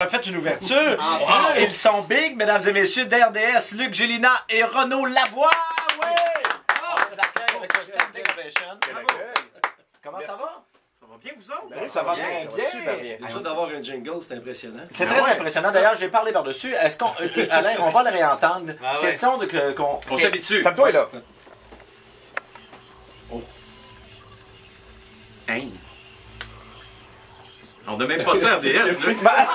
On a fait une ouverture. Ils sont big, mesdames et messieurs, d'RDS, Luc Gélina et Renaud Lavoie. Oui! On les accueille avec un standing ovation. Comment ça va? Ça va bien, vous autres? Oui, ça va bien, super bien. Déjà d'avoir un jingle, c'est impressionnant. C'est très impressionnant. D'ailleurs, j'ai parlé par-dessus. Est-ce qu'on, Alain, on va le réentendre. Question de qu'on... On s'habitue. Tape-toi là. Oh. Hein? On n'a même pas ça RDS, là.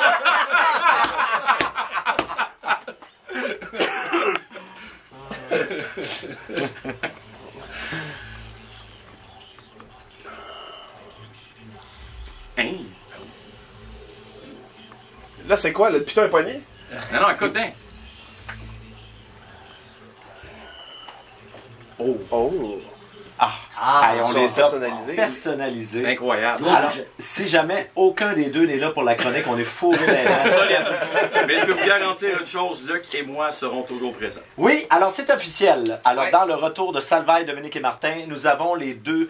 Hein? Là, c'est quoi, le putain poignet? Non, écoute bien. Oh! Oh! on sont les a personnalisés. personnalisés. C'est incroyable. Alors, si jamais aucun des deux n'est là pour la chronique, on est fourrés là. Solide. Mais je peux vous garantir une chose, Luc et moi serons toujours présents. Oui, alors c'est officiel. Alors, dans le retour de Salvaille, Dominique et Martin, nous avons les deux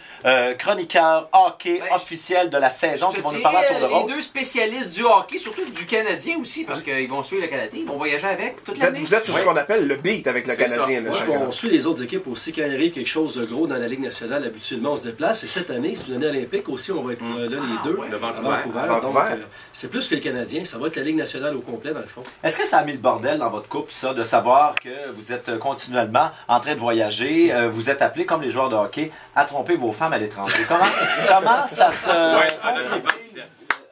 chroniqueurs hockey officiels de la saison qui vont nous parler à tour de rôle. Les deux spécialistes du hockey, surtout du Canadien aussi, parce qu'ils vont suivre le Canadien, ils vont voyager avec toute l'année. Vous êtes sur ce qu'on appelle le beat avec le Canadien. Là, on suit les autres équipes aussi. Quand il arrive quelque chose de gros dans la Ligue nationale, habituellement, on se déplace. Et cette année, c'est une année olympique aussi. On va être là, les deux, de à Vancouver. Donc, c'est plus que les Canadiens. Ça va être la Ligue nationale au complet, dans le fond. Est-ce que ça a mis le bordel dans votre couple, ça, de savoir que vous êtes continuellement en train de voyager, vous êtes appelés comme les joueurs de hockey à tromper vos femmes à l'étranger? Comment ça se...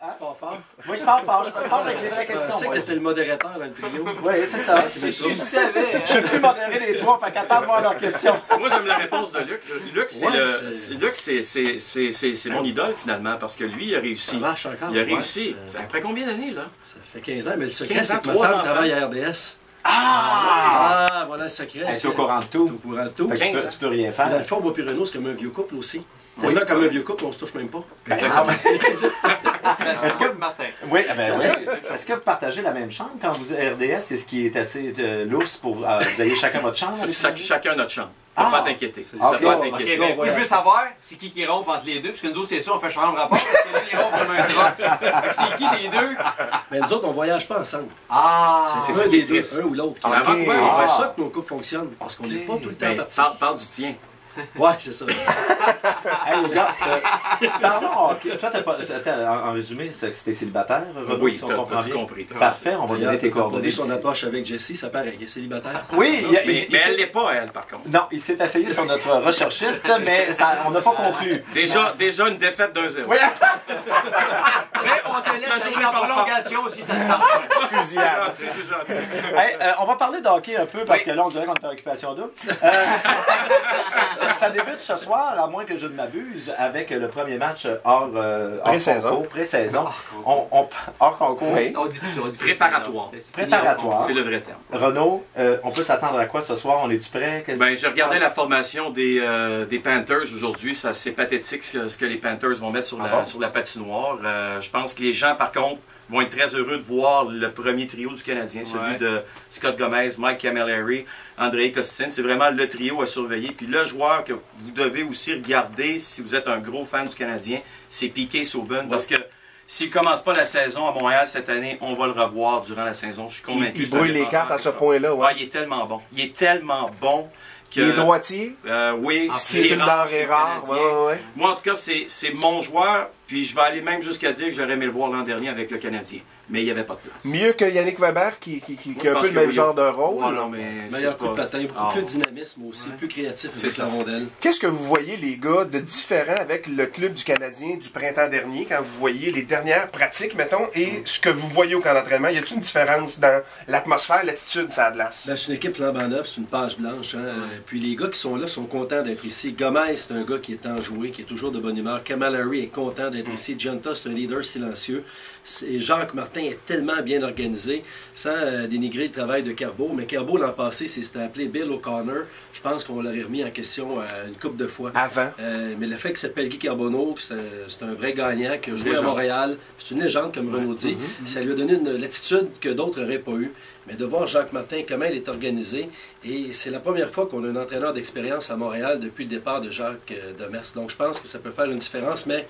Tu parles fort? Oui, je parle fort. Je parle avec les vraies questions. Je sais que tu étais le modérateur dans le trio. Oui, c'est ça. Si tu savais. Je suis plus modéré les trois, fait qu'attends de voir leurs questions. Moi, j'aime la réponse de Luc. Luc, c'est mon idole, finalement, parce que lui, il a réussi. Ça marche encore. Il a réussi. Après combien d'années, là? Ça fait 15 ans, mais le secret, 15 ans, c'est que ma femme 3 travaille à RDS. Voilà le secret. Elle est au courant de tout. Au courant de tout. Fait que tu peux rien faire. Dans le fond, moi et Renaud, c'est comme un vieux couple aussi. Tellement comme un vieux couple, on se touche même pas. Est-ce que Martin? Oui, Est-ce que vous partagez la même chambre quand vous êtes RDS? C'est ce qui est assez lousse pour vous ayez chacun votre chambre? Chacun notre chambre. Faut pas t'inquiéter. Je veux savoir, c'est qui ronfle entre les deux, parce que nous autres, c'est ça, on fait chambre rapport, parce que là, ils ronflent comme un drap. C'est qui les deux? Mais nous autres, on voyage pas ensemble. C'est un ça des qui est deux, un ou l'autre. Okay. C'est pour ça que nos couples fonctionnent, parce qu'on n'est pas tout le temps partis. Parle du tien. Ouais, c'est ça. Hey, les gars, pardon, toi, t'as pas. En résumé, c'est que c'était célibataire, Renaud, Oui, si on t'as comprend tout bien. compris. Parfait, on va donner tes coordonnées. Vu son approche avec Jessie, ça paraît qu'elle est célibataire. Oui, mais elle l'est pas, elle, par contre. Non, il s'est essayé sur notre recherchiste, mais on n'a pas conclu. Déjà une défaite d'1-0. Oui. Mais on te laisse aller en prolongation si ça te tente. Fusillade. C'est gentil. Hey, on va parler de hockey un peu, parce que là, on dirait qu'on est en occupation double. Ça débute ce soir, à moins que je ne m'abuse, avec le premier match hors pré-saison. Pré-saison. Hors concours. Oui. On dit plus ça, on dit plus Préparatoire. Préparatoire. C'est le vrai terme. Renaud, on peut s'attendre à quoi ce soir? On est-tu prêt? Ben, je regardais la formation des Panthers aujourd'hui. C'est pathétique ce que les Panthers vont mettre sur la patinoire. Je pense que les gens, par contre, vont être très heureux de voir le premier trio du Canadien, celui de Scott Gomez, Mike Camilleri, Andrei Kostin. C'est vraiment le trio à surveiller. Puis le joueur que vous devez aussi regarder, si vous êtes un gros fan du Canadien, c'est Piquet Souban. Parce que s'il ne commence pas la saison à Montréal cette année, on va le revoir durant la saison. Je suis convaincu. Il brûle les cartes à ce point-là. Ouais. Il est tellement bon. Il est tellement bon. Il est droitier. Oui, c'est une denrée rare. Ouais. Moi, en tout cas, c'est mon joueur. Puis je vais aller même jusqu'à dire que j'aurais aimé le voir l'an dernier avec le Canadien. Mais il n'y avait pas de place. Mieux que Yannick Weber qui a un peu le même genre de rôle. Non, mais meilleur coup de patin, beaucoup plus de dynamisme aussi, plus créatif avec la rondelle. Qu'est-ce que vous voyez, les gars, de différent avec le club du Canadien du printemps dernier, quand vous voyez les dernières pratiques, mettons, et ce que vous voyez au camp d'entraînement? Y a-t-il une différence dans l'atmosphère, l'attitude, ça a de glace? Ben, c'est une équipe flambant neuve, c'est une page blanche. Puis les gars qui sont là sont contents d'être ici. Gomez, c'est un gars qui est enjoué, qui est toujours de bonne humeur. Camilleri est content d'être ici. Giannis, c'est un leader silencieux. Jacques Martin est tellement bien organisé, sans dénigrer le travail de Carbeau. Mais Carbeau, l'an passé, s'était appelé Bill O'Connor. Je pense qu'on l'aurait remis en question une couple de fois. Avant. Mais le fait qu'il s'appelle Guy Carbonneau, c'est un vrai gagnant qui a joué à Montréal. C'est une légende, comme Renaud dit. Ça lui a donné une latitude que d'autres n'auraient pas eue. Mais de voir Jacques Martin, comment il est organisé, et c'est la première fois qu'on a un entraîneur d'expérience à Montréal depuis le départ de Jacques Demers. Donc je pense que ça peut faire une différence, mais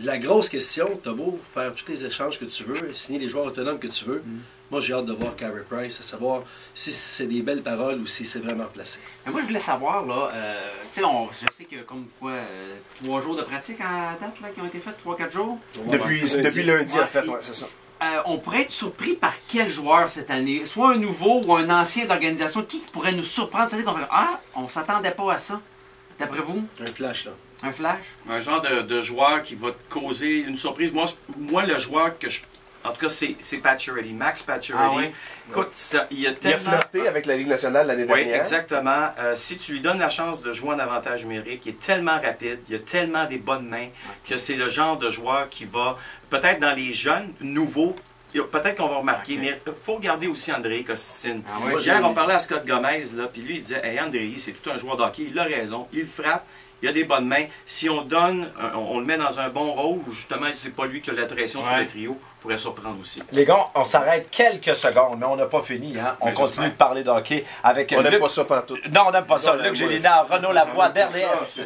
La grosse question, t'as beau faire tous les échanges que tu veux, signer les joueurs autonomes que tu veux. Moi, j'ai hâte de voir Carey Price, à savoir si c'est des belles paroles ou si c'est vraiment placé. Mais moi, je voulais savoir, là, tu sais, je sais que comme quoi, 3 jours de pratique à date là, qui ont été faits, 3-4 jours. Depuis lundi, en fait, ouais, c'est ça. On pourrait être surpris par quel joueur cette année? Soit un nouveau ou un ancien d'organisation. Qui pourrait nous surprendre cette année qu'on fait ah, on s'attendait pas à ça? D'après vous? Un flash, là. Un flash? Un genre de joueur qui va te causer une surprise. Moi le joueur que je... En tout cas, c'est Pacioretty, Max Pacioretty. Ah oui? Écoute, il a Il a tellement... flirté avec la Ligue nationale l'année Oui, dernière. exactement. Si tu lui donnes la chance de jouer en avantage numérique, il est tellement rapide, il a tellement des bonnes mains que c'est le genre de joueur qui va, peut-être dans les jeunes, nouveaux, peut-être qu'on va remarquer, mais il faut regarder aussi Andrei Kosticin. Hier, on parlait à Scott Gomez, là, puis lui, il disait hey, Andrei, c'est tout un joueur de hockey, il a raison, il frappe, il a des bonnes mains. Si on donne, on le met dans un bon rôle, où justement, c'est pas lui qui a la pression sur le trio, pourrait surprendre aussi. Les gars, on s'arrête quelques secondes, mais on n'a pas fini. Hein? On continue de parler de hockey avec On Luc. n'aime pas ça pantoute. Non, on n'aime pas ça. Luc Gélina, Renaud Lavoie, d'RDS.